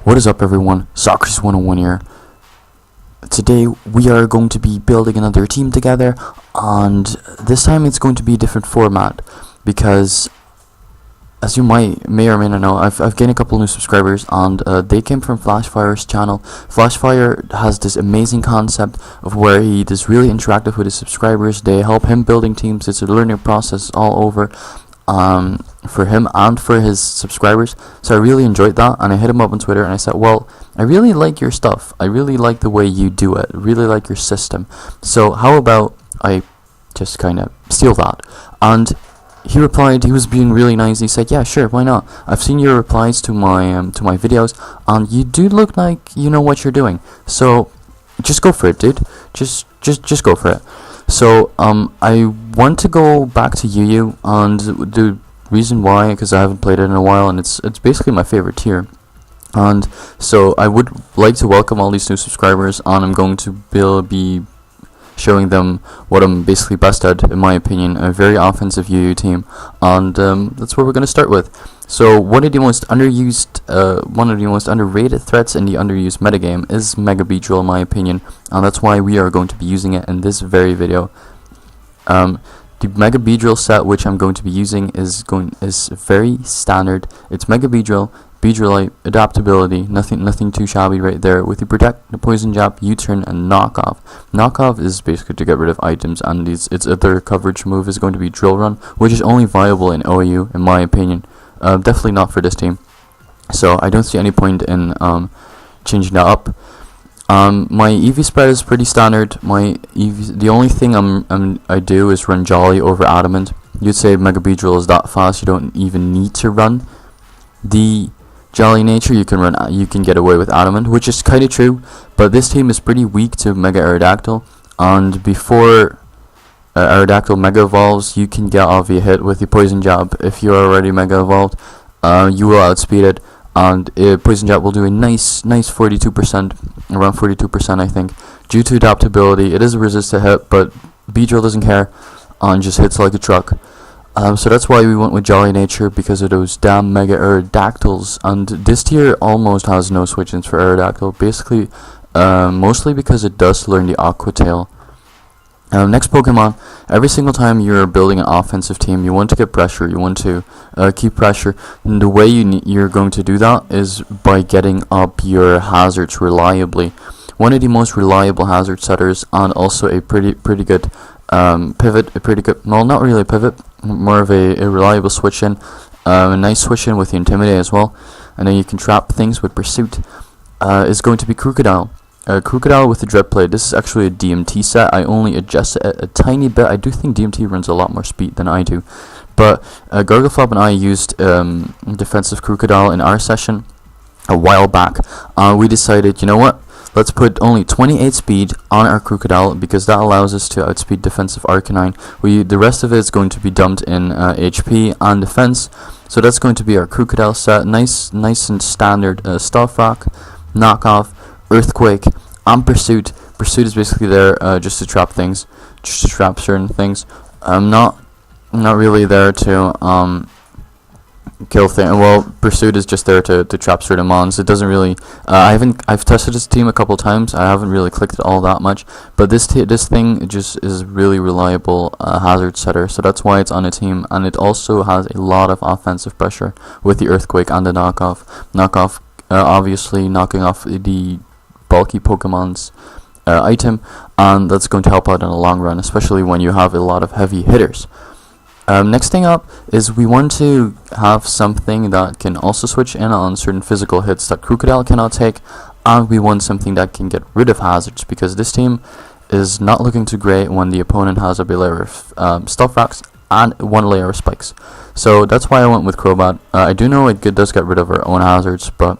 What is up, everyone? Socrates 101 here. Today we are going to be building another team together, and this time it's going to be a different format because, as you may or may not know, I've gained a couple new subscribers, and they came from Flashfire's channel. Flashfire has this amazing concept of where he is really interactive with his subscribers. They help him building teams. It's a learning process all over. For him and for his subscribers, so I really enjoyed that, and I hit him up on Twitter and I said, well, I really like your stuff, I really like the way you do it, I really like your system, so how about I just kind of steal that? And he replied, he was being really nice, he said, yeah, sure, why not, I've seen your replies to my videos, and you do look like you know what you're doing, so just go for it, dude, just go for it. So I want to go back to UU, and the reason why, because I haven't played it in a while, and it's basically my favorite tier. And so I would like to welcome all these new subscribers, and I'm going to be showing them what I'm basically best at, in my opinion, a very offensive UU team, and that's what we're going to start with. So one of the most underrated threats in the underused metagame is Mega Beedrill, in my opinion, and that's why we are going to be using it in this very video. The Mega Beedrill set which I'm going to be using is very standard. It's Mega Beedrill, Beedrillite, adaptability, nothing too shabby right there, with the Protect, the Poison Jab, U-Turn, and Knockoff. Knockoff is basically to get rid of items, and its other coverage move is going to be Drill Run, which is only viable in OU, in my opinion. Definitely not for this team, so I don't see any point in changing that up. My EV spread is pretty standard. The only thing I do is run Jolly over Adamant. You'd say Mega Beedrill is that fast, you don't even need to run the Jolly nature. You can get away with Adamant, which is kind of true, but this team is pretty weak to Mega Aerodactyl, and before Aerodactyl Mega Evolves, you can get off a hit with the Poison Jab. If you're already Mega Evolved, you will outspeed it, and Poison Jab will do a nice 42%, around 42% I think. Due to adaptability, it is a resist to hit, but Beedrill doesn't care and just hits like a truck. So that's why we went with Jolly Nature, because of those damn Mega Aerodactyls, and this tier almost has no switch-ins for Aerodactyl, basically mostly because it does learn the Aqua Tail. Next Pokemon, every single time you're building an offensive team, you want to get pressure, you want to keep pressure, and the way you're going to do that is by getting up your hazards reliably. One of the most reliable hazard setters, and also a pretty good pivot, well, not really a pivot, more of a reliable switch-in, a nice switch-in with the Intimidate as well, and then you can trap things with Pursuit, is going to be Crocodile. Crocodile with the Dread Plate. This is actually a DMT set. I only adjusted it a tiny bit. I do think DMT runs a lot more speed than I do. But Gargleflop and I used defensive Crocodile in our session a while back. We decided, you know what? Let's put only 28 speed on our Crocodile, because that allows us to outspeed defensive Arcanine. The rest of it is going to be dumped in HP and defense. So that's going to be our Crocodile set. Nice and standard Stealth Rock, Knockoff, Earthquake, and Pursuit. Pursuit is basically there just to trap things, just to trap certain things. Not really there to kill things. Well, Pursuit is just there to trap certain mons. It doesn't really. I've tested this team a couple times. I haven't really clicked it all that much. But this thing just is really reliable hazard setter. So that's why it's on a team, and it also has a lot of offensive pressure with the Earthquake and the Knockoff. Knockoff, obviously knocking off the bulky Pokemon's item, and that's going to help out in the long run, especially when you have a lot of heavy hitters. Next thing up is we want to have something that can also switch in on certain physical hits that Crocodile cannot take, and we want something that can get rid of hazards, because this team is not looking too great when the opponent has a layer of Stealth Rocks and one layer of Spikes. So that's why I went with Crobat. I do know it does get rid of our own hazards, but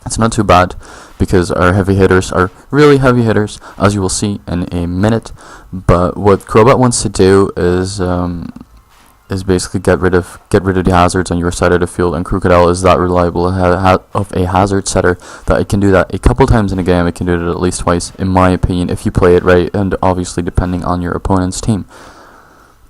it's not too bad, because our heavy hitters are really heavy hitters, as you will see in a minute. But what Crobat wants to do is basically get rid of the hazards on your side of the field, and Crocodile is that reliable of a hazard setter that it can do that a couple times in a game. It can do it at least twice, in my opinion, if you play it right, and obviously depending on your opponent's team.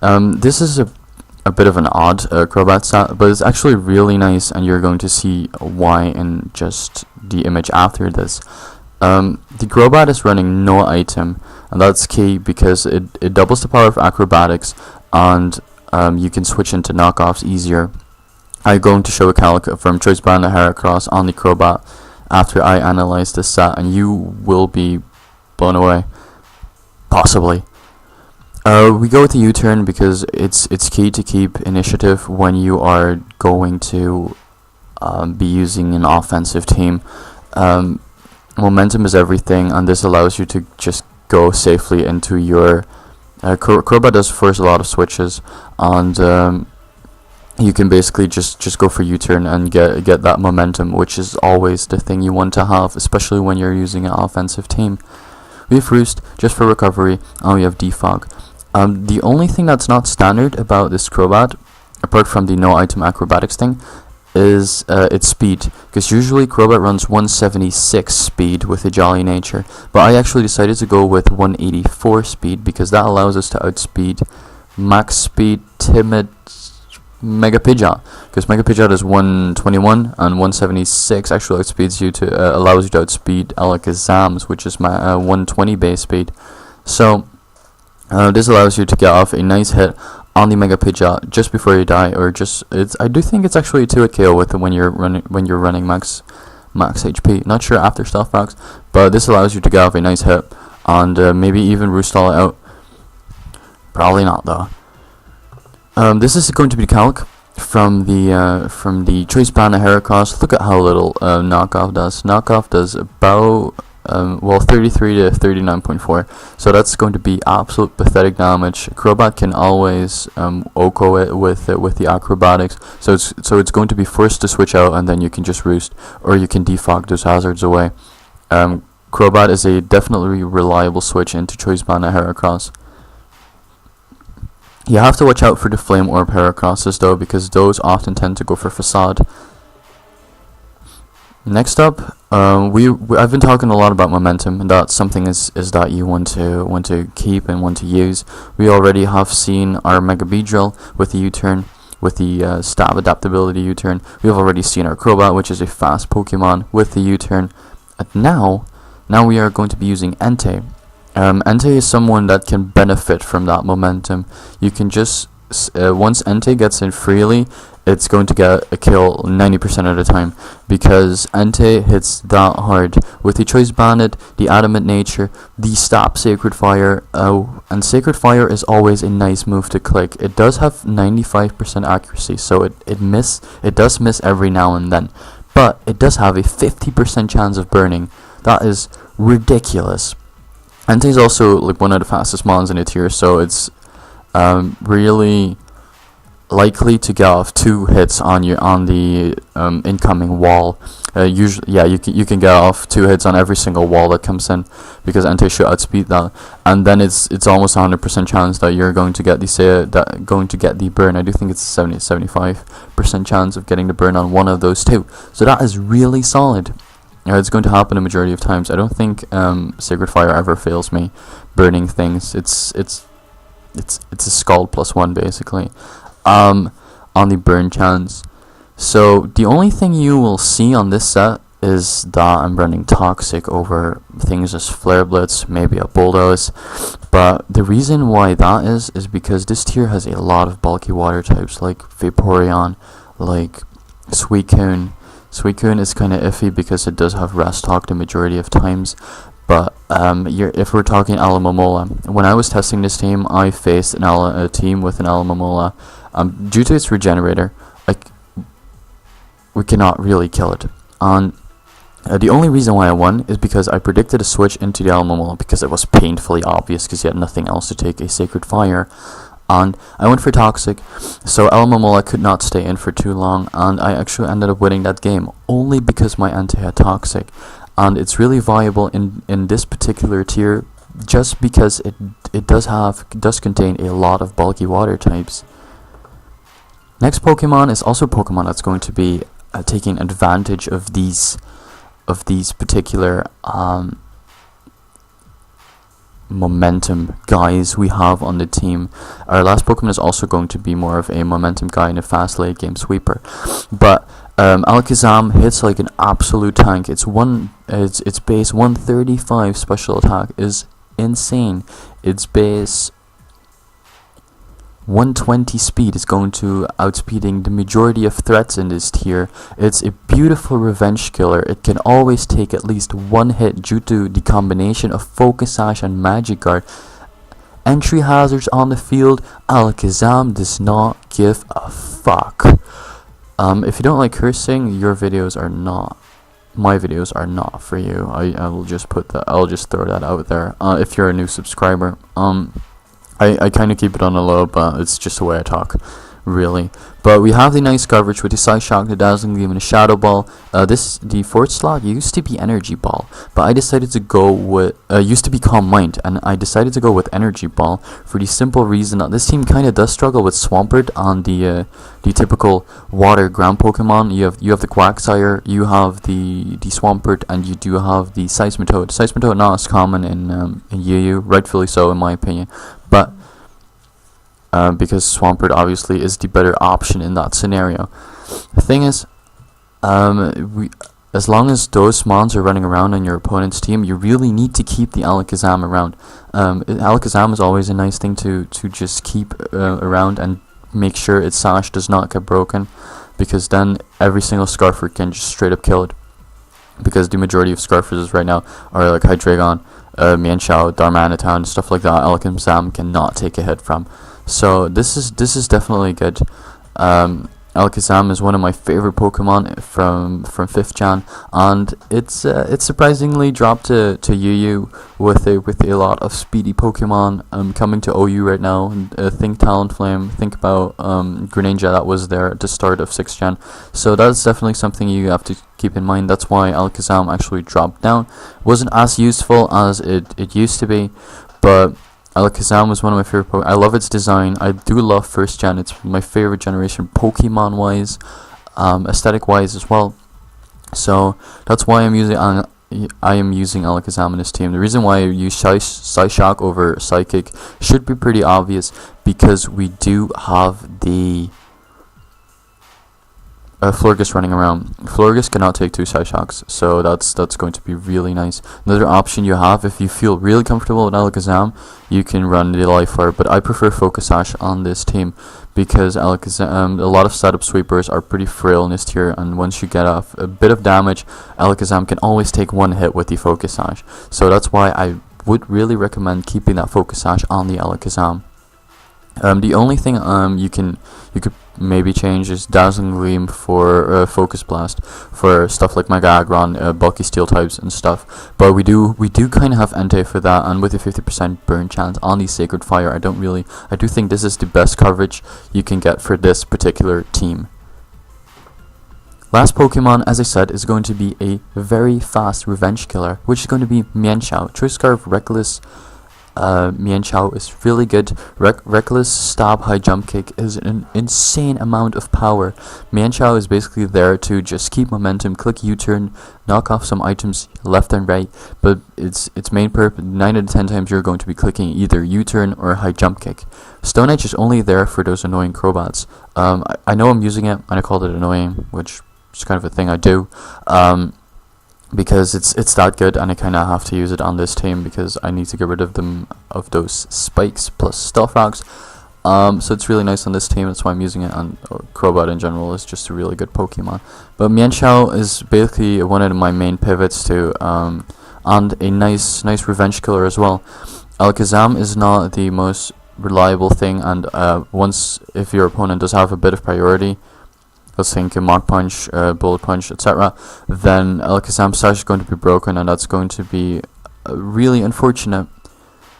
This is a a bit of an odd Crobat stat, but it's actually really nice, and you're going to see why in just the image after this. The Crobat is running no item, and that's key because it doubles the power of acrobatics, and you can switch into knockoffs easier. I'm going to show a calc from Choice Band Heracross on the Crobat after I analyze this set, and you will be blown away. Possibly. We go with the U-turn because it's key to keep initiative when you are going to be using an offensive team. Momentum is everything, and this allows you to just go safely into your Crobat does force a lot of switches, and you can basically just go for U-turn and get that momentum, which is always the thing you want to have, especially when you're using an offensive team. We have Roost just for recovery, and we have Defog. The only thing that's not standard about this Crobat, apart from the no item acrobatics thing, is its speed, because usually Crobat runs 176 speed with a Jolly Nature, but I actually decided to go with 184 speed because that allows us to outspeed max speed timid Mega Pidgeot, because Mega Pidgeot is 121 and 176 actually outspeeds you to allows you to outspeed Alakazam's, which is my 120 base speed. So this allows you to get off a nice hit on the Mega Pidgeot just before you die, or I do think it's actually a 2-hit KO with it when you're running max HP. Not sure after Stealth Rocks, but this allows you to get off a nice hit and maybe even Roost all it out. Probably not though. This is going to be the calc from the Choice Band Heracross. Look at how little knockoff does. Knockoff does about 33 to 39.4. So that's going to be absolute pathetic damage. Crobat can always OHKO it with the acrobatics. So it's going to be forced to switch out, and then you can just Roost, or you can defog those hazards away. Crobat is a definitely reliable switch into Choice Band Heracross. You have to watch out for the Flame Orb Heracrosses though, because those often tend to go for Facade. Next up, I've been talking a lot about momentum, and that's something is that you want to keep and want to use. We already have seen our Mega Beedrill with the U-turn, with the stab adaptability U-turn. We have already seen our Crobat, which is a fast Pokemon, with the U-turn. And now we are going to be using Entei. Entei is someone that can benefit from that momentum. You can just once Entei gets in freely, it's going to get a kill 90% of the time, because Entei hits that hard with the Choice Banded, the Adamant Nature, the Stop Sacred Fire. And Sacred Fire is always a nice move to click. It does have 95% accuracy, so it does miss every now and then, but it does have a 50% chance of burning. That is ridiculous. Entei is also like one of the fastest mons in the tier, so it's really likely to get off 2 hits on the incoming wall. Usually, yeah, you can get off 2 hits on every single wall that comes in, because Entei should outspeed that, and then it's almost 100% chance that you're going to get the burn. I do think it's a 75% chance of getting the burn on one of those 2. So that is really solid. It's going to happen a majority of times. I don't think Sacred Fire ever fails me burning things. It's a Scald +1 basically on the burn chance. So the only thing you will see on this set is that I'm running Toxic over things as Flare Blitz, maybe a Bulldoze. But the reason why that is because this tier has a lot of bulky water types like Vaporeon, like Suicune. Suicune is kind of iffy because it does have Rest Talk the majority of times, but if we're talking Alomomola, when I was testing this team, I faced a team with an Alomomola. Due to its Regenerator, we cannot really kill it. The only reason why I won is because I predicted a switch into the Alomomola, because it was painfully obvious, because he had nothing else to take a Sacred Fire. And I went for Toxic, so Alomomola could not stay in for too long, and I actually ended up winning that game only because my Entei had Toxic. And it's really viable in this particular tier, just because it does contain a lot of bulky water types. Next Pokemon is also a Pokemon that's going to be taking advantage of these particular momentum guys we have on the team. Our last Pokemon is also going to be more of a momentum guy and a fast late game sweeper, but Alakazam hits like an absolute tank. Its base 135 special attack is insane. Its base 120 speed is going to outspeeding the majority of threats in this tier. It's a beautiful revenge killer. It can always take at least one hit due to the combination of Focus Sash and Magic Guard. Entry hazards on the field, Alakazam does not give a fuck. If you don't like cursing, your videos are not, my videos are not for you. I will just I'll just throw that out there. If you're a new subscriber, I kind of keep it on a low, but it's just the way I talk, really. But we have the nice coverage with the Psy Shock, the Dazzling Gleam, and the Shadow Ball. The fourth slot used to be Energy Ball, but I decided to go with, used to be Calm Mind, and I decided to go with Energy Ball for the simple reason that this team kind of does struggle with Swampert on the typical water ground Pokemon. You have the Quagsire, you have the Swampert, and you do have the Seismitoad. Seismitoad not as common in UU, rightfully so in my opinion, but because Swampert obviously is the better option in that scenario. The thing is, as long as those mons are running around on your opponent's team, you really need to keep the Alakazam around. Alakazam is always a nice thing to just keep around and make sure its sash does not get broken, because then every single Scarfer can just straight up kill it. Because the majority of Scarfers right now are like Hydreigon, Mienshao, Darmanitan, stuff like that. Alakazam cannot take a hit from. So this is definitely good. Alakazam is one of my favorite Pokemon from 5th Gen, and it's surprisingly dropped to UU with a lot of speedy Pokemon coming to OU right now. Think Talonflame, think about Greninja that was there at the start of 6th Gen. So that's definitely something you have to keep in mind. That's why Alakazam actually dropped down. Wasn't as useful as it used to be, but Alakazam was one of my favorite Pokemon. I love its design. I do love 1st Gen. It's my favorite generation Pokemon wise, aesthetic wise as well. So that's why I am using Alakazam in this team. The reason why I use Psyshock over Psychic should be pretty obvious, because we do have the Florges running around. Florges cannot take 2 Psyshocks, so that's going to be really nice. Another option you have, if you feel really comfortable with Alakazam, you can run the Life Fire, but I prefer Focus Sash on this team, because Alakazam, a lot of setup sweepers are pretty frail in this tier, and once you get off a bit of damage, Alakazam can always take one hit with the Focus Sash. So that's why I would really recommend keeping that Focus Sash on the Alakazam. The only thing you could maybe change is Dazzling Gleam for Focus Blast for stuff like Mega Aggron, bulky Steel types and stuff. But we do kind of have Entei for that, and with a 50% burn chance on the Sacred Fire, I do think this is the best coverage you can get for this particular team. Last Pokemon, as I said, is going to be a very fast revenge killer, which is going to be Mienshao. Choice Scarf Reckless. Mienshao is really good. Reckless Stab High Jump Kick is an insane amount of power. Mienshao is basically there to just keep momentum, click U-turn, knock off some items left and right, but its main purpose, 9 out of 10 times you're going to be clicking either U-turn or High Jump Kick. Stone Edge is only there for those annoying Crobats. I know I'm using it, and I called it annoying, which is kind of a thing I do. Because it's that good, and I kind of have to use it on this team because I need to get rid of those spikes plus Stealth Rocks. So it's really nice on this team. That's why I'm using it. And Crobat in general is just a really good Pokemon. But Mienshao is basically one of my main pivots too, and a nice revenge killer as well. Alakazam is not the most reliable thing, and if your opponent does have a bit of priority, let's think a Mach Punch, Bullet Punch, etc., then Alakazam's Sash is going to be broken, and that's going to be really unfortunate.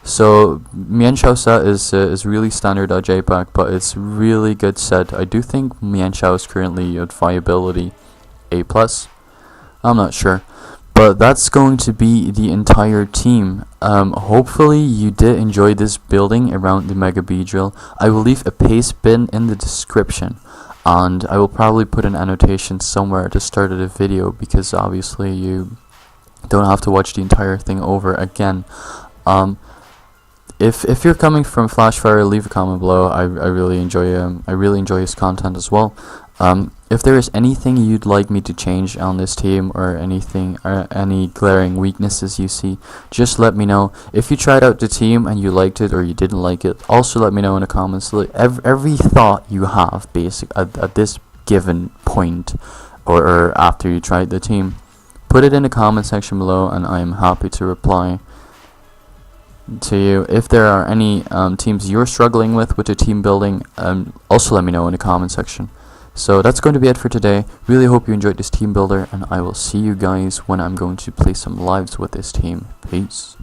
So Mienshao set is really standard JPAC, but it's really good set. I do think Mienshao is currently at viability A+. I'm not sure. But that's going to be the entire team. Hopefully you did enjoy this building around the Mega Beedrill. I will leave a paste bin in the description. And I will probably put an annotation somewhere at the start of the video, because obviously you don't have to watch the entire thing over again. if you're coming from Flashfire, leave a comment below. I really enjoy his content as well. If there is anything you'd like me to change on this team, or anything, or any glaring weaknesses you see, just let me know. If you tried out the team and you liked it or you didn't like it, also let me know in the comments. Every thought you have at this given point, or after you tried the team, put it in the comment section below, and I am happy to reply to you. If there are any teams you're struggling with the team building, also let me know in the comment section. So that's going to be it for today. Really hope you enjoyed this team builder, and I will see you guys when I'm going to play some lives with this team. Peace.